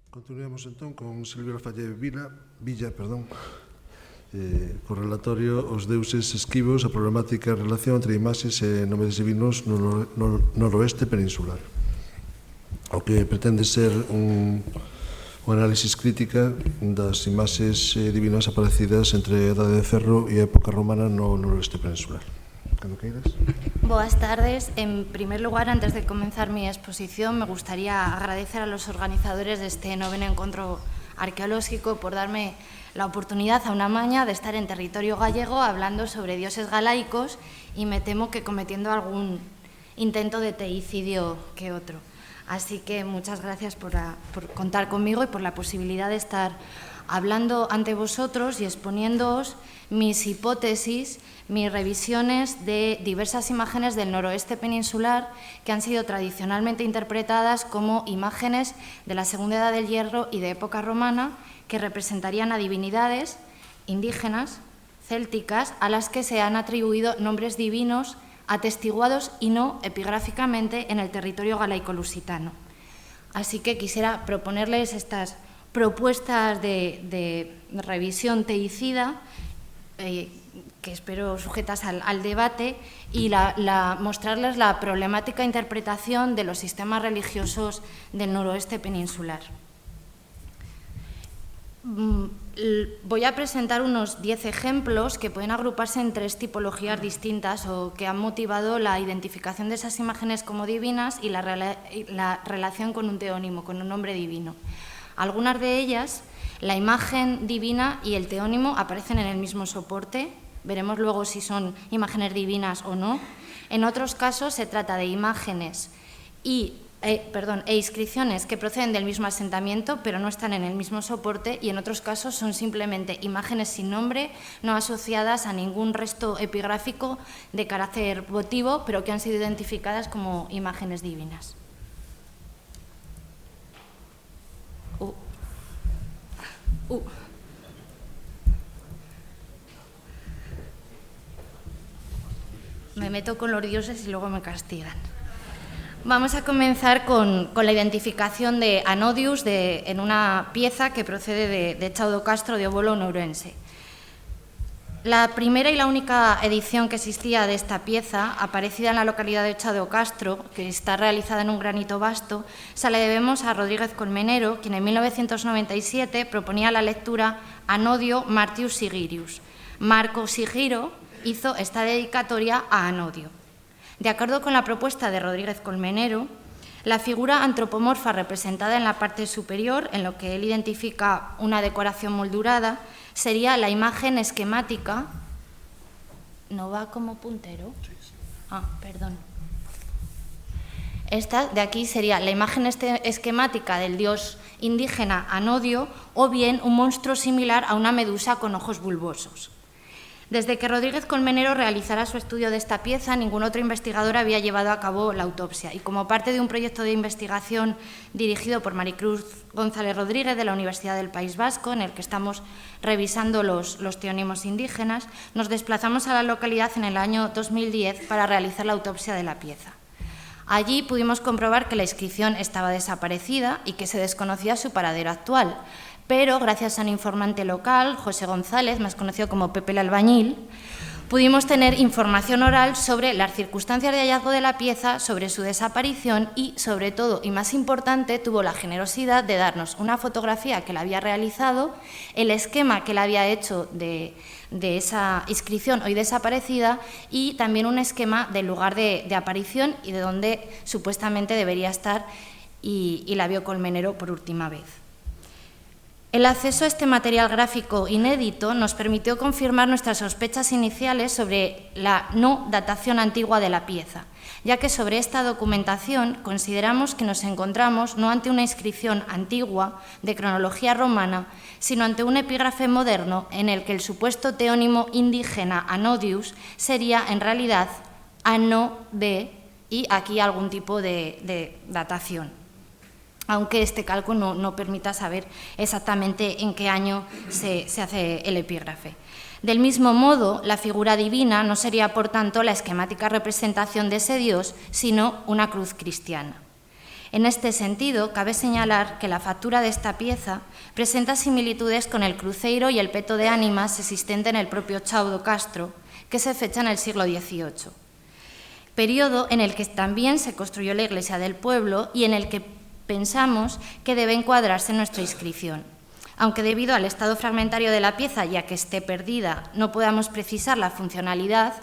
Continuamos entón con Silvia Lafalle Villa, co relatorio Os deuses esquivos, a problemática e relación entre imaxes e nomes divinos no noroeste peninsular. O que pretende ser un análisis crítica das imaxes divinas aparecidas entre a Edade de Ferro e a época romana no noroeste peninsular. Cando queiras. Buenas tardes. En primer lugar, antes de comenzar mi exposición, me gustaría agradecer a los organizadores de este noveno encuentro arqueológico por darme la oportunidad a una maña de estar en territorio gallego hablando sobre dioses galaicos y me temo que cometiendo algún intento de teicidio que otro. Así que muchas gracias por contar conmigo y por la posibilidad de estar hablando ante vosotros y exponiéndoos mis hipótesis, mis revisiones de diversas imágenes del noroeste peninsular que han sido tradicionalmente interpretadas como imágenes de la Segunda Edad del Hierro y de época romana que representarían a divinidades indígenas, célticas, a las que se han atribuido nombres divinos atestiguados y no epigráficamente en el territorio galaico-lusitano. Así que quisiera proponerles estas propuestas de revisión teicida que espero sujetas al debate y mostrarles la problemática interpretación de los sistemas religiosos del noroeste peninsular. Voy a presentar unos 10 ejemplos que pueden agruparse en 3 tipologías distintas o que han motivado la identificación de esas imágenes como divinas y la relación con un teónimo, con un nombre divino. Algunas de ellas, la imagen divina y el teónimo aparecen en el mismo soporte. Veremos luego si son imágenes divinas o no. En otros casos se trata de imágenes e inscripciones que proceden del mismo asentamiento, pero no están en el mismo soporte, y en otros casos son simplemente imágenes sin nombre, no asociadas a ningún resto epigráfico de carácter votivo, pero que han sido identificadas como imágenes divinas. Me meto con los dioses y luego me castigan. Vamos a comenzar con la identificación de Anodius en una pieza que procede de Chao do Castro de Obolo, Ourense. La primera y la única edición que existía de esta pieza, aparecida en la localidad de Chao do Castro, que está realizada en un granito vasto, se le debemos a Rodríguez Colmenero, quien en 1997 proponía la lectura Anodio Martius Sigirius. Marco Sigiro hizo esta dedicatoria a Anodio. De acuerdo con la propuesta de Rodríguez Colmenero, la figura antropomorfa representada en la parte superior, en lo que él identifica una decoración moldurada, sería la imagen esquemática. ¿No va como puntero? Perdón. Esta de aquí sería la imagen esquemática del dios indígena Anodio, o bien un monstruo similar a una medusa con ojos bulbosos. Desde que Rodríguez Colmenero realizara su estudio de esta pieza, ningún otro investigador había llevado a cabo la autopsia, y como parte de un proyecto de investigación dirigido por Maricruz González Rodríguez de la Universidad del País Vasco, en el que estamos revisando los teónimos indígenas, nos desplazamos a la localidad en el año 2010 para realizar la autopsia de la pieza. Allí pudimos comprobar que la inscripción estaba desaparecida y que se desconocía su paradero actual, pero gracias a un informante local, José González, más conocido como Pepe el Albañil, pudimos tener información oral sobre las circunstancias de hallazgo de la pieza, sobre su desaparición y, sobre todo, y más importante, tuvo la generosidad de darnos una fotografía que él había realizado, el esquema que él había hecho de esa inscripción hoy desaparecida y también un esquema del lugar de aparición y de donde supuestamente debería estar y la vio Colmenero por última vez. El acceso a este material gráfico inédito nos permitió confirmar nuestras sospechas iniciales sobre la no datación antigua de la pieza, ya que sobre esta documentación consideramos que nos encontramos no ante una inscripción antigua de cronología romana, sino ante un epígrafe moderno en el que el supuesto teónimo indígena Anodius sería en realidad Ano de, y aquí algún tipo de datación, aunque este cálculo no permita saber exactamente en qué año se hace el epígrafe. Del mismo modo, la figura divina no sería, por tanto, la esquemática representación de ese dios, sino una cruz cristiana. En este sentido, cabe señalar que la factura de esta pieza presenta similitudes con el cruceiro y el peto de ánimas existente en el propio Chao do Castro, que se fecha en el siglo XVIII, periodo en el que también se construyó la iglesia del pueblo y en el que pensamos que debe encuadrarse nuestra inscripción. Aunque debido al estado fragmentario de la pieza, ya que esté perdida, no podamos precisar la funcionalidad,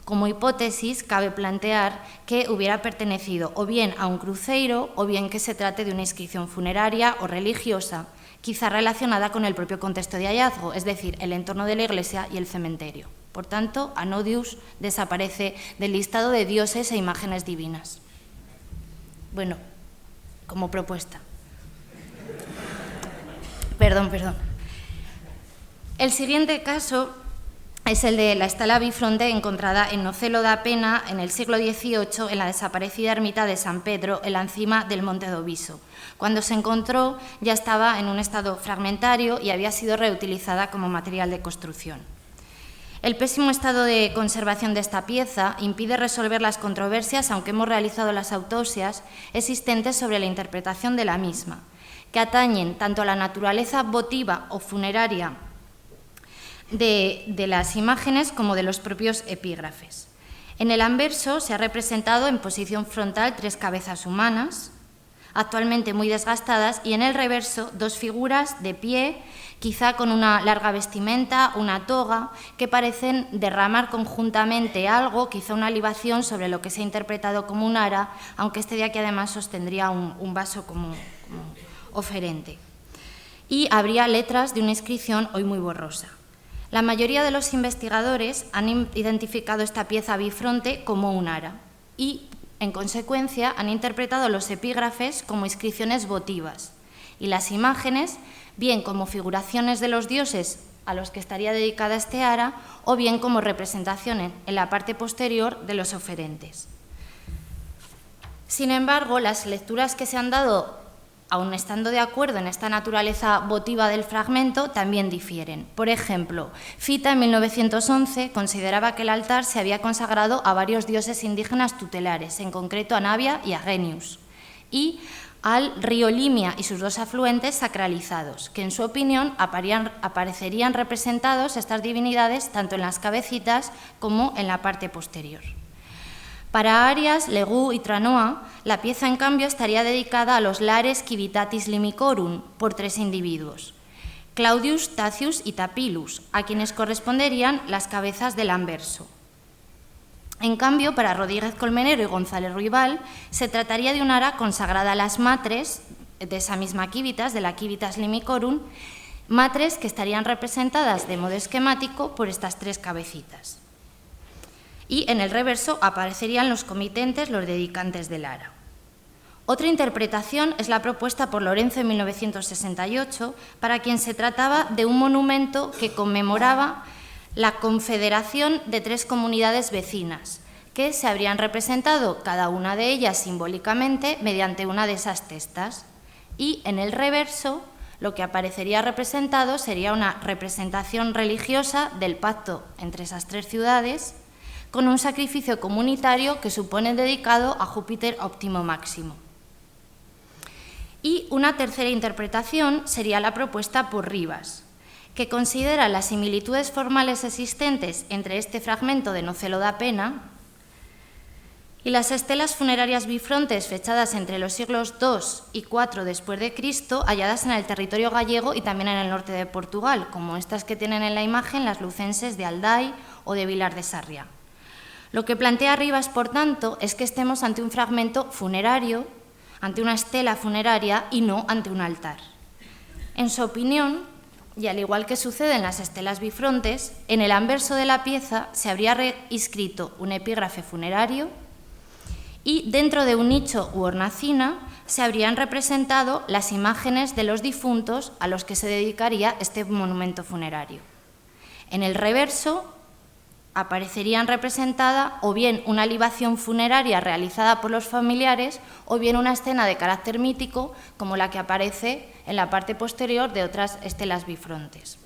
como hipótesis, cabe plantear que hubiera pertenecido o bien a un cruceiro o bien que se trate de una inscripción funeraria o religiosa, quizá relacionada con el propio contexto de hallazgo, es decir, el entorno de la iglesia y el cementerio. Por tanto, Anodius desaparece del listado de dioses e imágenes divinas. Bueno, como propuesta. Perdón. El siguiente caso es el de la estela bifronte encontrada en Nocelo da Pena en el siglo XVIII en la desaparecida ermita de San Pedro en la encima del Monte do Viso. Cuando se encontró ya estaba en un estado fragmentario y había sido reutilizada como material de construcción. El pésimo estado de conservación de esta pieza impide resolver las controversias, aunque hemos realizado las autopsias existentes sobre la interpretación de la misma, que atañen tanto a la naturaleza votiva o funeraria de las imágenes como de los propios epígrafes. En el anverso se ha representado en posición frontal 3 cabezas humanas, actualmente muy desgastadas, y en el reverso 2 figuras de pie, quizá con una larga vestimenta, una toga, que parecen derramar conjuntamente algo, quizá una libación sobre lo que se ha interpretado como un ara, aunque este de aquí además sostendría un vaso como oferente. Y habría letras de una inscripción hoy muy borrosa. La mayoría de los investigadores han identificado esta pieza bifronte como un ara y, en consecuencia, han interpretado los epígrafes como inscripciones votivas y las imágenes bien como figuraciones de los dioses a los que estaría dedicada este ara o bien como representaciones en la parte posterior de los oferentes. Sin embargo, las lecturas que se han dado, aun estando de acuerdo en esta naturaleza votiva del fragmento, también difieren. Por ejemplo, Fita en 1911 consideraba que el altar se había consagrado a varios dioses indígenas tutelares, en concreto a Navia y a Genius, y al río Limia y sus 2 afluentes sacralizados, que en su opinión aparecerían representados estas divinidades tanto en las cabecitas como en la parte posterior. Para Arias, Legú y Tranoa, la pieza en cambio estaría dedicada a los lares Civitatis Limicorum por 3 individuos, Claudius, Tacius y Tapilus, a quienes corresponderían las cabezas del anverso. En cambio, para Rodríguez Colmenero y González Ruibal, se trataría de un ara consagrada a las matres de esa misma Civitas, de la Civitas Limicorum, matres que estarían representadas de modo esquemático por estas 3 cabecitas. Y en el reverso aparecerían los comitentes, los dedicantes del ara. Otra interpretación es la propuesta por Lorenzo en 1968, para quien se trataba de un monumento que conmemoraba la confederación de 3 comunidades vecinas, que se habrían representado cada una de ellas simbólicamente mediante una de esas testas. Y en el reverso lo que aparecería representado sería una representación religiosa del pacto entre esas 3 ciudades, con un sacrificio comunitario que supone dedicado a Júpiter óptimo máximo. Y una tercera interpretación sería la propuesta por Rivas, que considera las similitudes formales existentes entre este fragmento de Nocelo da Pena y las estelas funerarias bifrontes fechadas entre los siglos II y IV después de Cristo, halladas en el territorio gallego y también en el norte de Portugal, como estas que tienen en la imagen las lucenses de Aldai o de Vilar de Sarriá. Lo que plantea Rivas, por tanto, es que estemos ante un fragmento funerario, ante una estela funeraria y no ante un altar. En su opinión, y al igual que sucede en las estelas bifrontes, en el anverso de la pieza se habría reinscrito un epígrafe funerario y dentro de un nicho u hornacina se habrían representado las imágenes de los difuntos a los que se dedicaría este monumento funerario. En el reverso aparecerían representada o bien una libación funeraria realizada por los familiares o bien una escena de carácter mítico como la que aparece en la parte posterior de otras estelas bifrontes.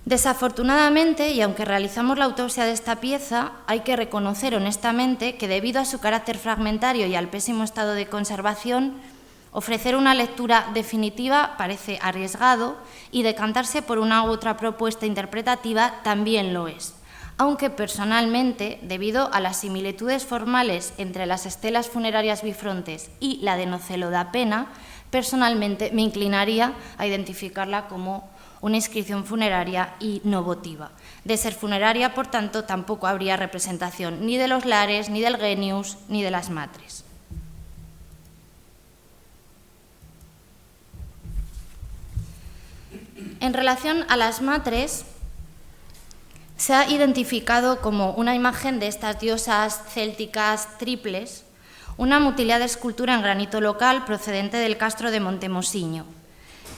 Desafortunadamente, y aunque realizamos la autopsia de esta pieza, hay que reconocer honestamente que debido a su carácter fragmentario y al pésimo estado de conservación, ofrecer una lectura definitiva parece arriesgado y decantarse por una u otra propuesta interpretativa también lo es. Aunque personalmente, debido a las similitudes formales entre las estelas funerarias bifrontes y la de Nocelo da Pena, personalmente me inclinaría a identificarla como una inscripción funeraria y no votiva. De ser funeraria, por tanto, tampoco habría representación ni de los lares, ni del genius, ni de las matres. En relación a las matres, se ha identificado como una imagen de estas diosas célticas triples, una mutilada escultura en granito local procedente del castro de Montemosiño,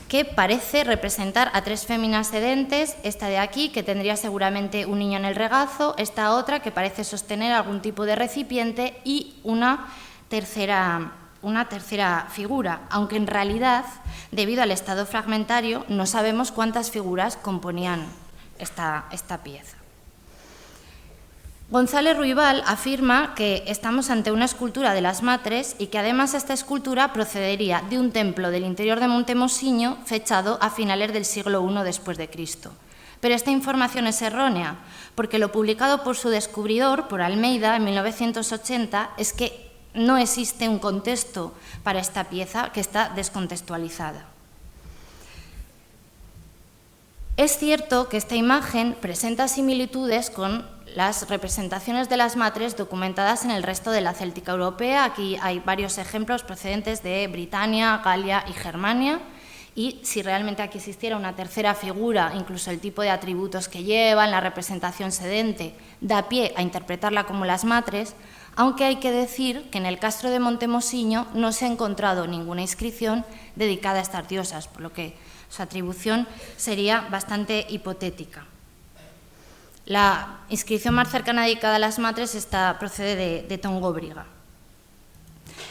que parece representar a tres féminas sedentes, esta de aquí, que tendría seguramente un niño en el regazo, esta otra, que parece sostener algún tipo de recipiente, y una tercera figura, aunque en realidad, debido al estado fragmentario, no sabemos cuántas figuras componían esta pieza. González Ruibal afirma que estamos ante una escultura de las matres y que además esta escultura procedería de un templo del interior de Montemosiño fechado a finales del siglo I después de Cristo. Pero esta información es errónea, porque lo publicado por su descubridor, por Almeida, en 1980, es que no existe un contexto para esta pieza, que está descontextualizada. Es cierto que esta imagen presenta similitudes con las representaciones de las matres documentadas en el resto de la Céltica europea. Aquí hay varios ejemplos procedentes de Britania, Galia y Germania, y si realmente aquí existiera una tercera figura, incluso el tipo de atributos que llevan, la representación sedente, da pie a interpretarla como las matres, aunque hay que decir que en el castro de Montemosiño no se ha encontrado ninguna inscripción dedicada a estas diosas, por lo que su atribución sería bastante hipotética. La inscripción más cercana dedicada a las matres procede de Tongóbriga.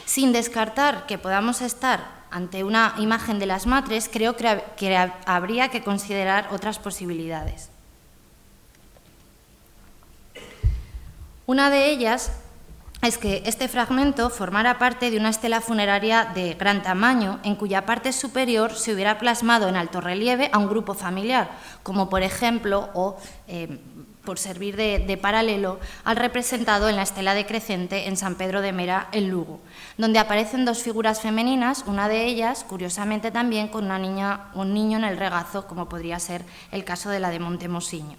Sin descartar que podamos estar ante una imagen de las matres, creo que habría que considerar otras posibilidades. Una de ellas es que este fragmento formara parte de una estela funeraria de gran tamaño, en cuya parte superior se hubiera plasmado en alto relieve a un grupo familiar, como por ejemplo, por servir de paralelo, al representado en la estela decrecente en San Pedro de Mera, en Lugo, donde aparecen dos figuras femeninas, una de ellas, curiosamente también, con un niño en el regazo, como podría ser el caso de la de Montemosiño.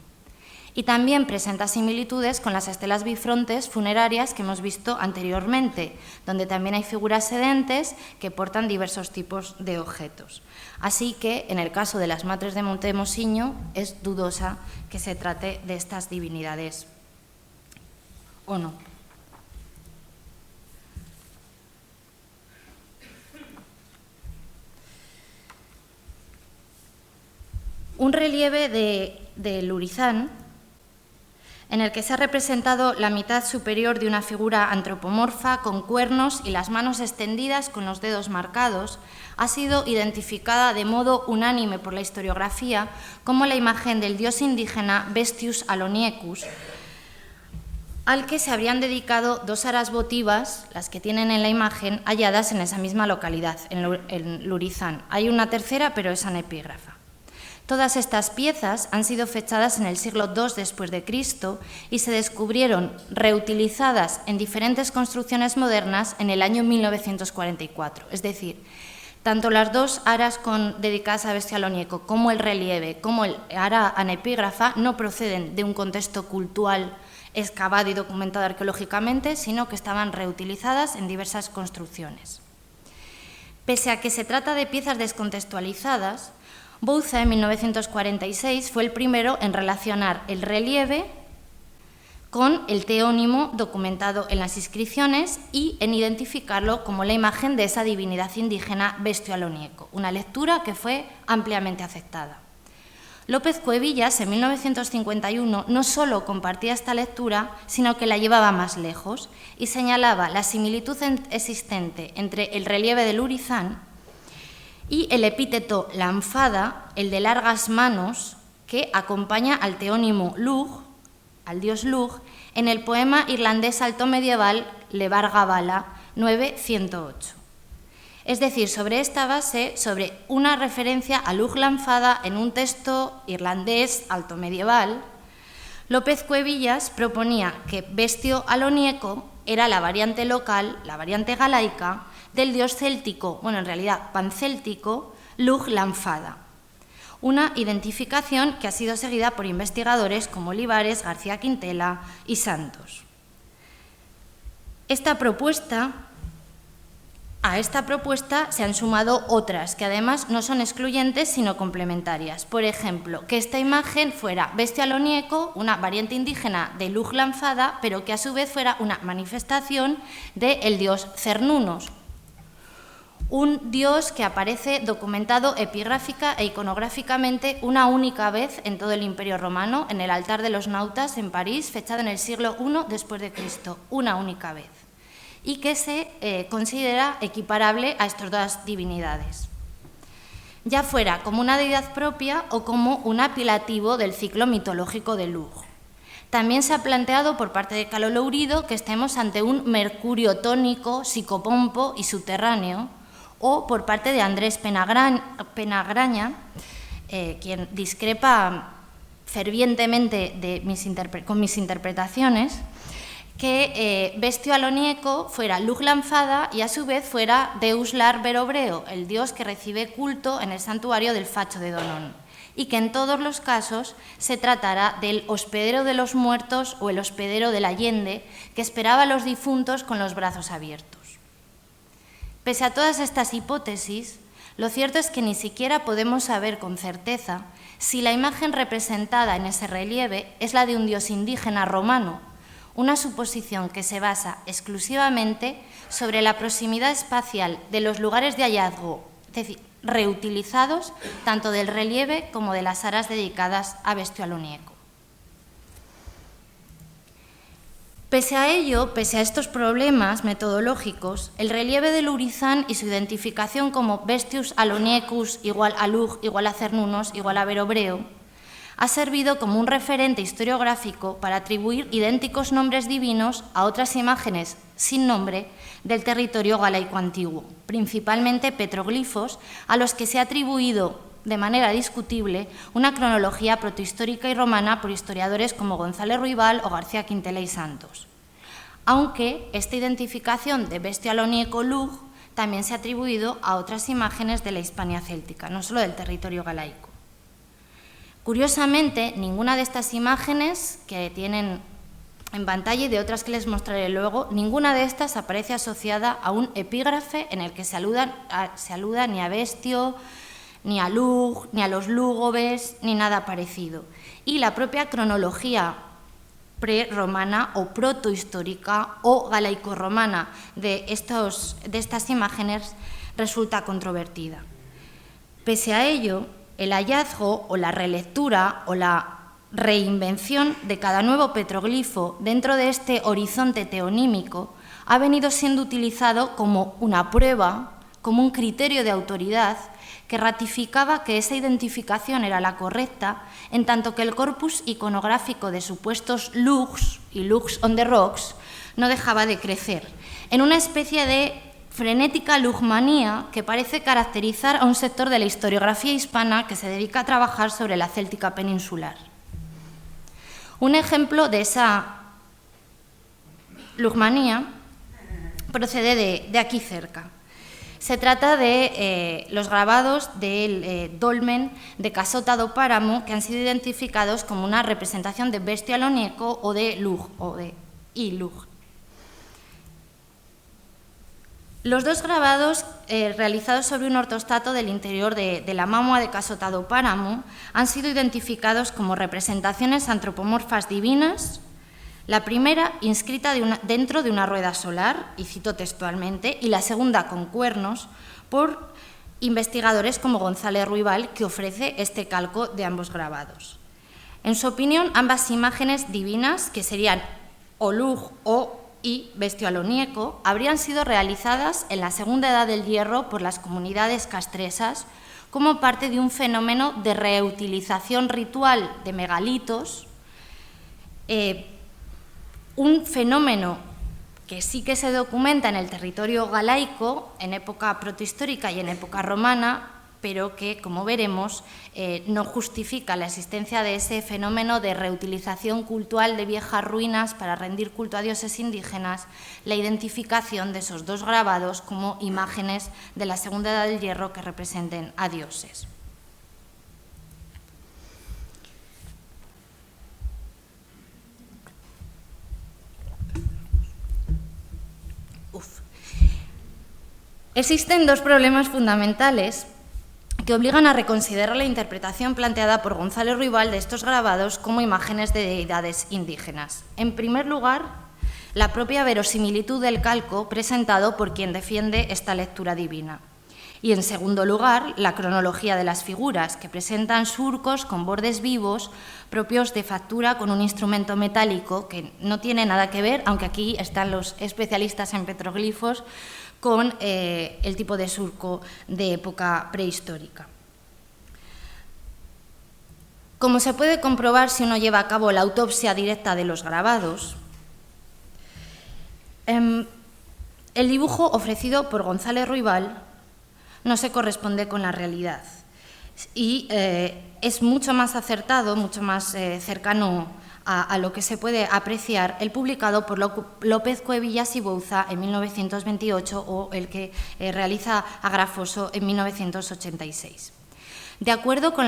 Y también presenta similitudes con las estelas bifrontes funerarias que hemos visto anteriormente, donde también hay figuras sedentes que portan diversos tipos de objetos. Así que, en el caso de las matres de Montemosiño, es dudosa que se trate de estas divinidades, ¿o no? Un relieve de Lurizán, en el que se ha representado la mitad superior de una figura antropomorfa con cuernos y las manos extendidas con los dedos marcados, ha sido identificada de modo unánime por la historiografía como la imagen del dios indígena Bestius Aloniecus, al que se habrían dedicado dos aras votivas, las que tienen en la imagen, halladas en esa misma localidad, en Lurizán. Hay una tercera, pero es anepígrafa. Todas estas piezas han sido fechadas en el siglo II después de Cristo y se descubrieron reutilizadas en diferentes construcciones modernas en el año 1944. Es decir, tanto las dos aras dedicadas a Bestia Aloniecus como el relieve, como el ara anepígrafa, no proceden de un contexto cultural excavado y documentado arqueológicamente, sino que estaban reutilizadas en diversas construcciones. Pese a que se trata de piezas descontextualizadas, Bouza, en 1946, fue el primero en relacionar el relieve con el teónimo documentado en las inscripciones y en identificarlo como la imagen de esa divinidad indígena Bestio Aloniecus, una lectura que fue ampliamente aceptada. López Cuevillas, en 1951, no solo compartía esta lectura, sino que la llevaba más lejos y señalaba la similitud existente entre el relieve de Lurizán y el epíteto lanfada, el de largas manos, que acompaña al teónimo Lugh, al dios Lugh, en el poema irlandés alto medieval Levar Gabhala 9.108. Es decir, sobre esta base, sobre una referencia a Lugh Lanfada en un texto irlandés alto medieval, López Cuevillas proponía que Bestio Alonieco era la variante local, la variante galaica, del dios céltico, bueno, en realidad pancéltico, Lugh Lanfada. Una identificación que ha sido seguida por investigadores como Olivares, García Quintela y Santos. A esta propuesta se han sumado otras que además no son excluyentes sino complementarias. Por ejemplo, que esta imagen fuera Bestio Alonieco, una variante indígena de Lugh Lanfada, pero que a su vez fuera una manifestación del dios Cernunnos, un dios que aparece documentado epigráfica e iconográficamente una única vez en todo el Imperio Romano, en el altar de los nautas en París, fechado en el siglo I después de Cristo, una única vez, y que se considera equiparable a estas dos divinidades, ya fuera como una deidad propia o como un apelativo del ciclo mitológico de Lugh. También se ha planteado por parte de Calo Lourido que estemos ante un mercurio tónico, psicopompo y subterráneo, o por parte de Andrés Penagraña, quien discrepa fervientemente con mis interpretaciones, que Bestio Alonieco fuera Lugh Lanfada y a su vez fuera Deus Lar Berobreo, el dios que recibe culto en el santuario del Facho de Donón, y que en todos los casos se tratara del hospedero de los muertos o el hospedero del Allende, que esperaba a los difuntos con los brazos abiertos. Pese a todas estas hipótesis, lo cierto es que ni siquiera podemos saber con certeza si la imagen representada en ese relieve es la de un dios indígena romano, una suposición que se basa exclusivamente sobre la proximidad espacial de los lugares de hallazgo, es decir, reutilizados tanto del relieve como de las aras dedicadas a Bestio Alonieco. Pese a ello, pese a estos problemas metodológicos, el relieve de Lurizán y su identificación como Bestius Aloniecus igual a Lugh igual a Cernunnos igual a Berobreo ha servido como un referente historiográfico para atribuir idénticos nombres divinos a otras imágenes sin nombre del territorio galaico antiguo, principalmente petroglifos a los que se ha atribuido de manera discutible una cronología protohistórica y romana por historiadores como González Ruibal o García Quintela y Santos. Aunque esta identificación de Bestio Alonieco Lugh también se ha atribuido a otras imágenes de la Hispania céltica, no solo del territorio galaico. Curiosamente, ninguna de estas imágenes que tienen en pantalla y de otras que les mostraré luego, ninguna de estas aparece asociada a un epígrafe en el que se aluda ni a Bestio, ni a Lugh, ni a los lúgobes, ni nada parecido. Y la propia cronología prerromana o protohistórica o galaico-romana de estas imágenes resulta controvertida. Pese a ello, el hallazgo o la relectura o la reinvención de cada nuevo petroglifo dentro de este horizonte teonímico ha venido siendo utilizado como una prueba, como un criterio de autoridad que ratificaba que esa identificación era la correcta, en tanto que el corpus iconográfico de supuestos Lughs y Lughs on the Rocks no dejaba de crecer, en una especie de frenética lughmanía que parece caracterizar a un sector de la historiografía hispana que se dedica a trabajar sobre la céltica peninsular. Un ejemplo de esa lughmanía procede de aquí cerca. Se trata de los grabados del dolmen de Casota do Páramo, que han sido identificados como una representación de Bestio Alonieco o de Lugh, Lugh. Los dos grabados, realizados sobre un ortostato del interior de la Mámoa de Casota do Páramo, han sido identificados como representaciones antropomorfas divinas. La primera inscrita dentro de una rueda solar, y cito textualmente, y la segunda con cuernos, por investigadores como González Ruibal, que ofrece este calco de ambos grabados. En su opinión, ambas imágenes divinas, que serían o Lugh y Bestio Alonieco, habrían sido realizadas en la Segunda Edad del Hierro por las comunidades castresas como parte de un fenómeno de reutilización ritual de megalitos, un fenómeno que sí que se documenta en el territorio galaico en época protohistórica y en época romana, pero que, como veremos, no justifica la existencia de ese fenómeno de reutilización cultural de viejas ruinas para rendir culto a dioses indígenas, la identificación de esos dos grabados como imágenes de la Segunda Edad del Hierro que representen a dioses. Existen dos problemas fundamentales que obligan a reconsiderar la interpretación planteada por González Ruibal de estos grabados como imágenes de deidades indígenas. En primer lugar, la propia verosimilitud del calco presentado por quien defiende esta lectura divina. Y, en segundo lugar, la cronología de las figuras, que presentan surcos con bordes vivos propios de factura con un instrumento metálico que no tiene nada que ver, aunque aquí están los especialistas en petroglifos, con el tipo de surco de época prehistórica. Como se puede comprobar si uno lleva a cabo la autopsia directa de los grabados, el dibujo ofrecido por González Ruibal no se corresponde con la realidad y es mucho más acertado, mucho más cercano a lo que se puede apreciar el publicado por López Cuevillas y Bouza en 1928 o el que realiza Agrafoso en 1986. De acuerdo con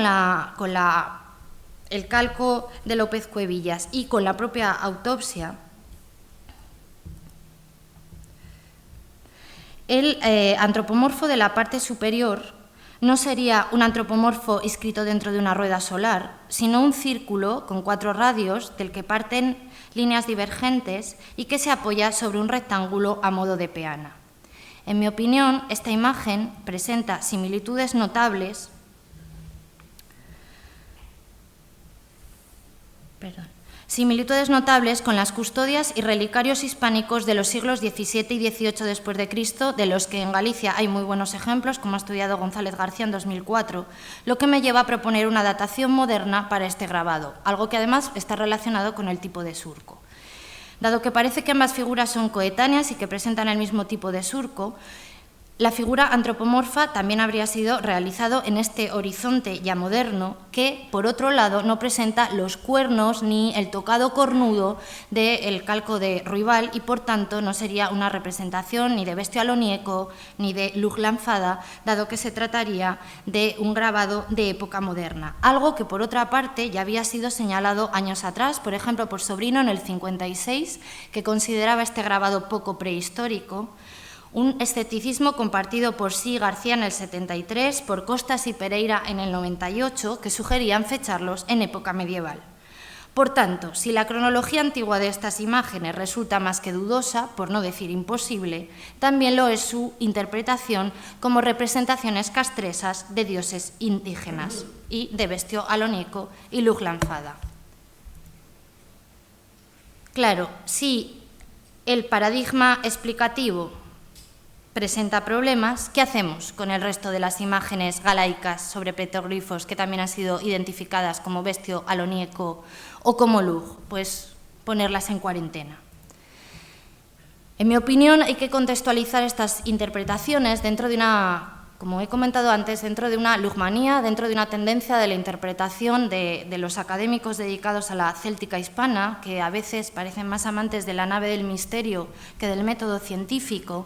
el calco de López Cuevillas y con la propia autopsia, el antropomorfo de la parte superior no sería un antropomorfo inscrito dentro de una rueda solar, sino un círculo con 4 radios del que parten líneas divergentes y que se apoya sobre un rectángulo a modo de peana. En mi opinión, esta imagen presenta similitudes notables con las custodias y relicarios hispánicos de los siglos XVII y XVIII después de Cristo, de los que en Galicia hay muy buenos ejemplos, como ha estudiado González García en 2004, lo que me lleva a proponer una datación moderna para este grabado, algo que además está relacionado con el tipo de surco. Dado que parece que ambas figuras son coetáneas y que presentan el mismo tipo de surco, la figura antropomorfa también habría sido realizado en este horizonte ya moderno que, por otro lado, no presenta los cuernos ni el tocado cornudo del calco de Ruibal y, por tanto, no sería una representación ni de Bestio Alonieco ni de Luz Lanfada, dado que se trataría de un grabado de época moderna. Algo que, por otra parte, ya había sido señalado años atrás, por ejemplo, por Sobrino en el 56, que consideraba este grabado poco prehistórico, un escepticismo compartido por Sí García en el 73, por Costas y Pereira en el 98, que sugerían fecharlos en época medieval. Por tanto, si la cronología antigua de estas imágenes resulta más que dudosa, por no decir imposible, también lo es su interpretación como representaciones castresas de dioses indígenas y de Bestio Alonieco y Luz Lanfada. Claro, si el paradigma explicativo presenta problemas, ¿qué hacemos con el resto de las imágenes galaicas sobre petroglifos que también han sido identificadas como Bestio Alonieco o como Luz? Pues ponerlas en cuarentena. En mi opinión, hay que contextualizar estas interpretaciones dentro de una, como he comentado antes, dentro de una luzmanía, dentro de una tendencia de la interpretación de los académicos dedicados a la céltica hispana, que a veces parecen más amantes de la nave del misterio que del método científico,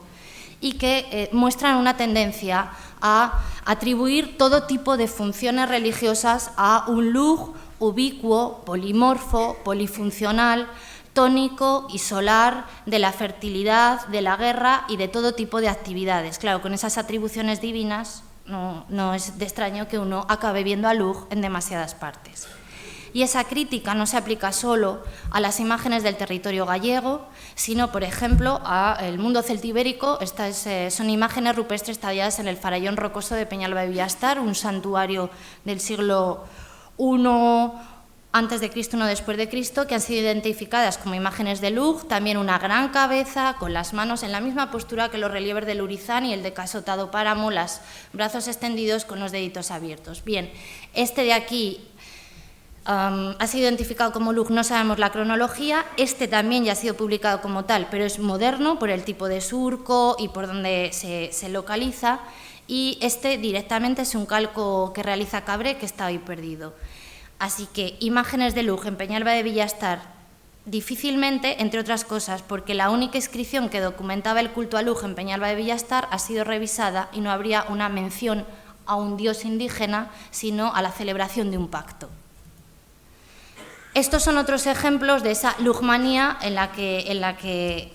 y que muestran una tendencia a atribuir todo tipo de funciones religiosas a un luz ubicuo, polimorfo, polifuncional, tónico y solar de la fertilidad, de la guerra y de todo tipo de actividades. Claro, con esas atribuciones divinas no es de extraño que uno acabe viendo a Luz en demasiadas partes. Y esa crítica no se aplica solo a las imágenes del territorio gallego, sino, por ejemplo, al mundo celtibérico. Estas son imágenes rupestres talladas en el farallón rocoso de Peñalba de Villastar, un santuario del siglo I antes de Cristo, uno después de Cristo, que han sido identificadas como imágenes de Lugh, también una gran cabeza, con las manos en la misma postura que los relieves del Urizán y el de Casotado Páramo, los brazos extendidos con los deditos abiertos. Bien, este de aquí ha sido identificado como Lugh, no sabemos la cronología, este también ya ha sido publicado como tal, pero es moderno por el tipo de surco y por donde se localiza, y este directamente es un calco que realiza Cabré, que está hoy perdido. Así que imágenes de Lugh en Peñalba de Villastar, difícilmente, entre otras cosas, porque la única inscripción que documentaba el culto a Lugh en Peñalba de Villastar ha sido revisada y no habría una mención a un dios indígena, sino a la celebración de un pacto. Estos son otros ejemplos de esa Lughmanía en la que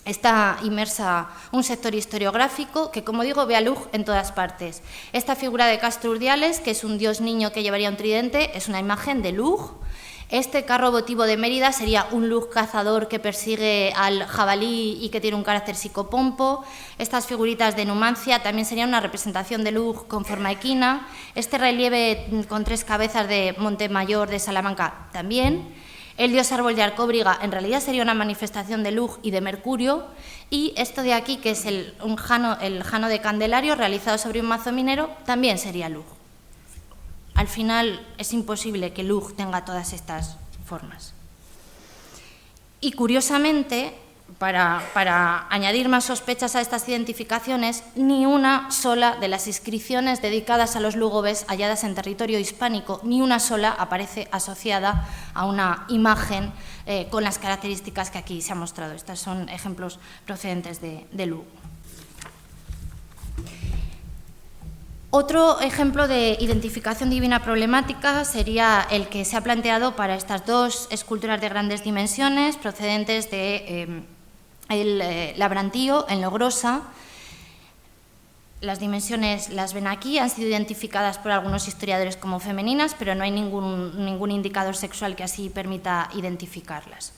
está inmersa un sector historiográfico que, como digo, ve a Lugh en todas partes. Esta figura de Castro Urdiales, que es un dios niño que llevaría un tridente, es una imagen de Lugh. Este carro votivo de Mérida sería un Lugh cazador que persigue al jabalí y que tiene un carácter psicopompo. Estas figuritas de Numancia también serían una representación de Lugh con forma equina. Este relieve con 3 cabezas de Montemayor de Salamanca también. El dios árbol de Arcóbriga en realidad sería una manifestación de Lugh y de Mercurio, y esto de aquí, que es el jano de Candelario realizado sobre un mazo minero, también sería Lugh. Al final es imposible que Lugh tenga todas estas formas. Y curiosamente, para añadir más sospechas a estas identificaciones, ni una sola de las inscripciones dedicadas a los lúgubes halladas en territorio hispánico, ni una sola aparece asociada a una imagen con las características que aquí se ha mostrado. Estos son ejemplos procedentes de Lugo. Otro ejemplo de identificación divina problemática sería el que se ha planteado para estas 2 esculturas de grandes dimensiones procedentes de el Labrantío, en Logrosa. Las dimensiones las ven aquí, han sido identificadas por algunos historiadores como femeninas, pero no hay ningún indicador sexual que así permita identificarlas.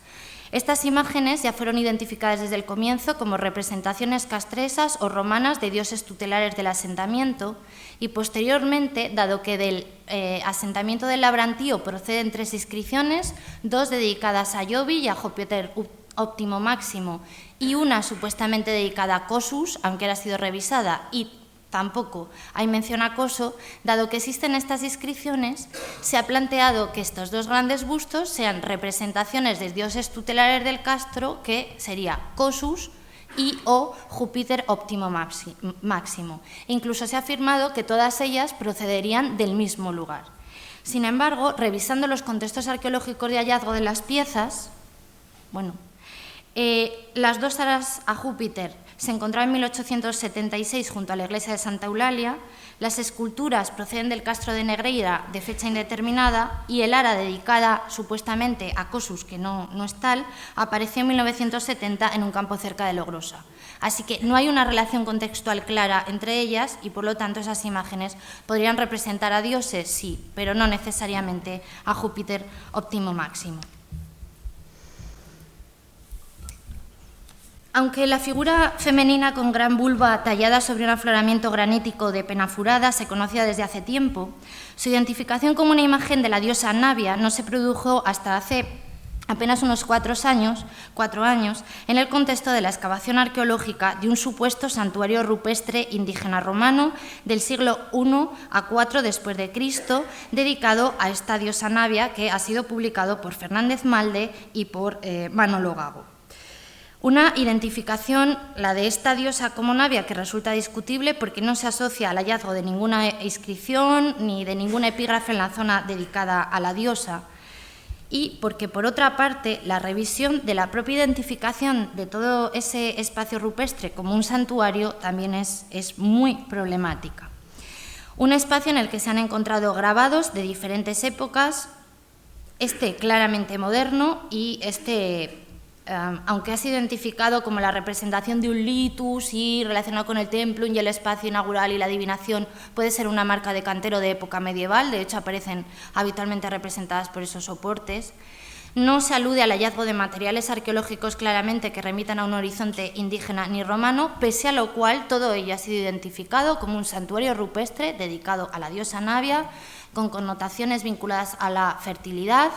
Estas imágenes ya fueron identificadas desde el comienzo como representaciones castresas o romanas de dioses tutelares del asentamiento, y posteriormente, dado que del asentamiento del Labrantío proceden 3 inscripciones, 2 dedicadas a Jovi y a Júpiter óptimo máximo, y una supuestamente dedicada a Cosus, aunque ahora ha sido revisada, y tampoco hay mención a Coso, dado que existen estas inscripciones, se ha planteado que estos 2 grandes bustos sean representaciones de dioses tutelares del castro, que sería Cosus y o Júpiter óptimo máximo. Incluso se ha afirmado que todas ellas procederían del mismo lugar. Sin embargo, revisando los contextos arqueológicos de hallazgo de las piezas, las 2 aras a Júpiter se encontraban en 1876 junto a la iglesia de Santa Eulalia, las esculturas proceden del castro de Negreira de fecha indeterminada, y el ara dedicada supuestamente a Cosus, que no es tal, apareció en 1970 en un campo cerca de Logrosa. Así que no hay una relación contextual clara entre ellas y, por lo tanto, esas imágenes podrían representar a dioses, sí, pero no necesariamente a Júpiter óptimo máximo. Aunque la figura femenina con gran vulva tallada sobre un afloramiento granítico de Penafurada se conocía desde hace tiempo, su identificación como una imagen de la diosa Navia no se produjo hasta hace apenas unos 4 años, en el contexto de la excavación arqueológica de un supuesto santuario rupestre indígena romano del siglo I a IV después de Cristo, dedicado a esta diosa Navia, que ha sido publicado por Fernández Malde y por Manolo Gago. Una identificación, la de esta diosa como Navia, que resulta discutible porque no se asocia al hallazgo de ninguna inscripción ni de ningún epígrafe en la zona dedicada a la diosa, y porque, por otra parte, la revisión de la propia identificación de todo ese espacio rupestre como un santuario también es muy problemática. Un espacio en el que se han encontrado grabados de diferentes épocas, este claramente moderno y aunque ha sido identificado como la representación de un litus y relacionado con el templo y el espacio inaugural y la adivinación, puede ser una marca de cantero de época medieval, de hecho aparecen habitualmente representadas por esos soportes. No se alude al hallazgo de materiales arqueológicos claramente que remitan a un horizonte indígena ni romano, pese a lo cual todo ello ha sido identificado como un santuario rupestre dedicado a la diosa Navia, con connotaciones vinculadas a la fertilidad,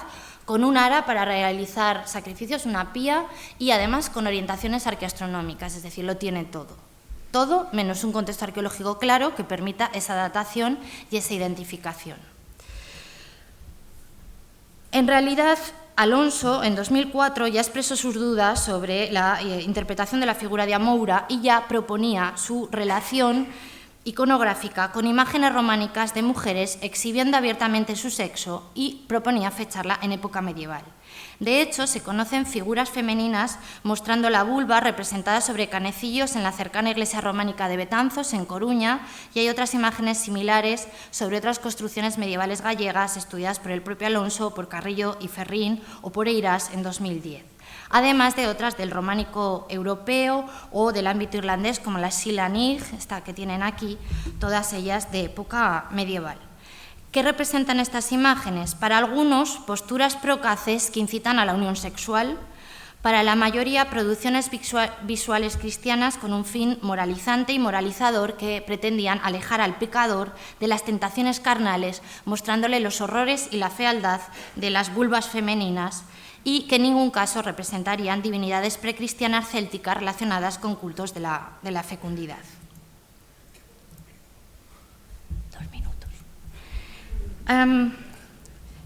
con un ara para realizar sacrificios, una pía, y además con orientaciones arqueastronómicas, es decir, lo tiene todo. Todo menos un contexto arqueológico claro que permita esa datación y esa identificación. En realidad, Alonso, en 2004, ya expresó sus dudas sobre la interpretación de la figura de Amoura y ya proponía su relación iconográfica con imágenes románicas de mujeres exhibiendo abiertamente su sexo y proponía fecharla en época medieval. De hecho, se conocen figuras femeninas mostrando la vulva representada sobre canecillos en la cercana iglesia románica de Betanzos, en Coruña, y hay otras imágenes similares sobre otras construcciones medievales gallegas estudiadas por el propio Alonso, por Carrillo y Ferrín o por Eirás en 2010. Además de otras del románico europeo o del ámbito irlandés, como la Silanig, esta que tienen aquí, todas ellas de época medieval. ¿Qué representan estas imágenes? Para algunos, posturas procaces que incitan a la unión sexual, para la mayoría, producciones visuales cristianas con un fin moralizante y moralizador que pretendían alejar al pecador de las tentaciones carnales, mostrándole los horrores y la fealdad de las vulvas femeninas, y que en ningún caso representarían divinidades precristianas célticas relacionadas con cultos de la fecundidad. 2 minutos.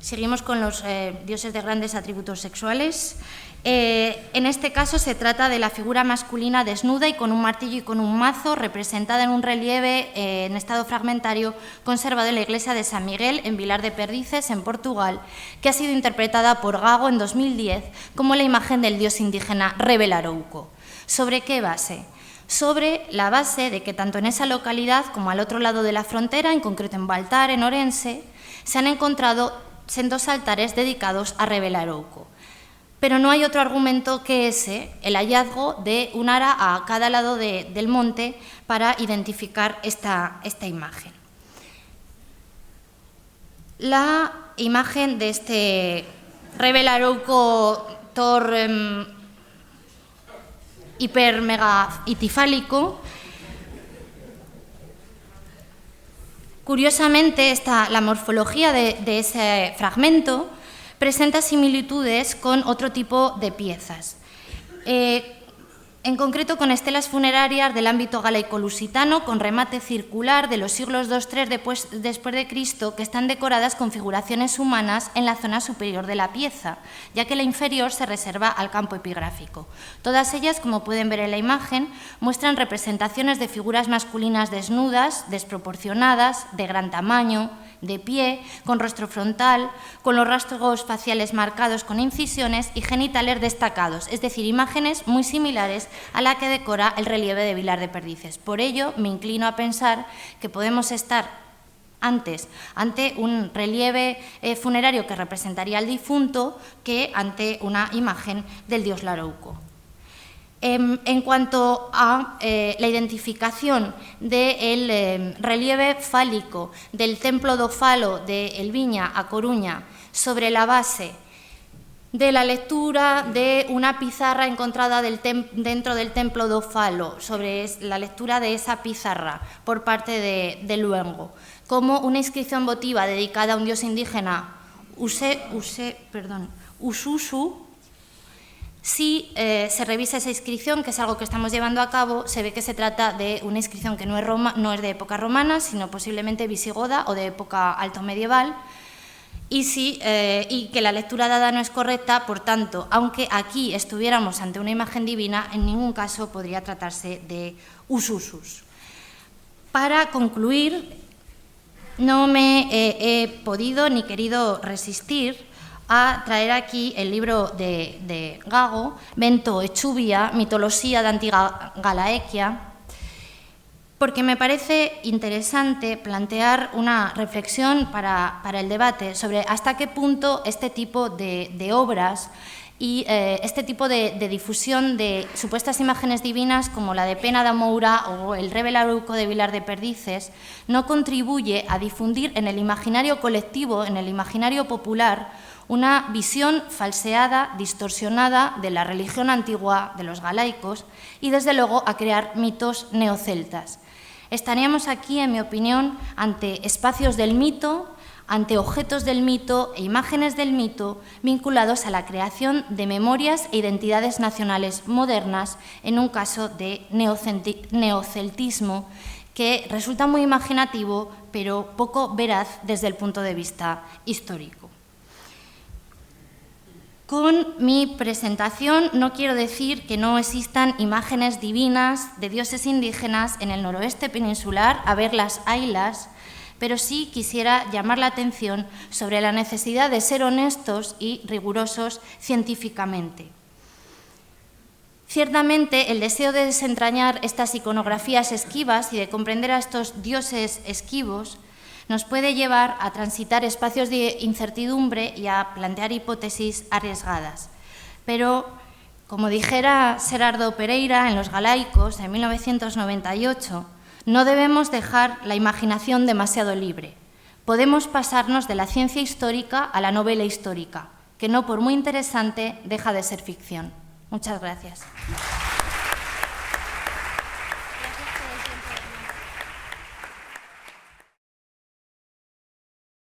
Seguimos con los dioses de grandes atributos sexuales. En este caso se trata de la figura masculina desnuda y con un martillo y con un mazo, representada en un relieve en estado fragmentario conservado en la iglesia de San Miguel en Vilar de Perdices, en Portugal, que ha sido interpretada por Gago en 2010 como la imagen del dios indígena Rebelarouco. ¿Sobre qué base? Sobre la base de que tanto en esa localidad como al otro lado de la frontera, en concreto en Baltar, en Orense, se han encontrado sendos altares dedicados a Rebelarouco. Pero no hay otro argumento que ese, el hallazgo de un ara a cada lado del monte para identificar esta imagen. La imagen de este Rebelarouco Thor hiper mega itifálico, curiosamente la morfología de ese fragmento presenta similitudes con otro tipo de piezas, en concreto con estelas funerarias del ámbito galaico-lusitano con remate circular de los siglos II-III después de Cristo, que están decoradas con figuraciones humanas en la zona superior de la pieza, ya que la inferior se reserva al campo epigráfico. Todas ellas, como pueden ver en la imagen, muestran representaciones de figuras masculinas desnudas, desproporcionadas, de gran tamaño, de pie, con rostro frontal, con los rasgos faciales marcados con incisiones y genitales destacados, es decir, imágenes muy similares a la que decora el relieve de Vilar de Perdices. Por ello, me inclino a pensar que podemos estar ante un relieve funerario que representaría al difunto que ante una imagen del dios Larouco. En cuanto a la identificación del relieve fálico del templo do Falo de Elviña a Coruña sobre la base de la lectura de una pizarra encontrada dentro del templo do Falo, sobre la lectura de esa pizarra por parte de Luengo, como una inscripción votiva dedicada a un dios indígena, Ususu. Si se revisa esa inscripción, que es algo que estamos llevando a cabo, se ve que se trata de una inscripción que no es de época romana, sino posiblemente visigoda o de época alto medieval, y que la lectura dada no es correcta. Por tanto, aunque aquí estuviéramos ante una imagen divina, en ningún caso podría tratarse de Ususus. Para concluir, no me he podido ni querido resistir a traer aquí el libro de Gago, Vento e Chuvia, mitología de Antiga Galaequia, porque me parece interesante plantear una reflexión para el debate sobre hasta qué punto este tipo de obras y este tipo de difusión de supuestas imágenes divinas como la de Pena da Moura o el Rebelarouco de Vilar de Perdices no contribuye a difundir en el imaginario colectivo, en el imaginario popular, una visión falseada, distorsionada de la religión antigua de los galaicos y, desde luego, a crear mitos neoceltas. Estaríamos aquí, en mi opinión, ante espacios del mito, ante objetos del mito e imágenes del mito vinculados a la creación de memorias e identidades nacionales modernas, en un caso de neoceltismo que resulta muy imaginativo, pero poco veraz desde el punto de vista histórico. Con mi presentación no quiero decir que no existan imágenes divinas de dioses indígenas en el noroeste peninsular, a verlas, haylas, pero sí quisiera llamar la atención sobre la necesidad de ser honestos y rigurosos científicamente. Ciertamente, el deseo de desentrañar estas iconografías esquivas y de comprender a estos dioses esquivos nos puede llevar a transitar espacios de incertidumbre y a plantear hipótesis arriesgadas. Pero, como dijera Gerardo Pereira en Los Galaicos, en 1998, no debemos dejar la imaginación demasiado libre. Podemos pasarnos de la ciencia histórica a la novela histórica, que no por muy interesante deja de ser ficción. Muchas gracias.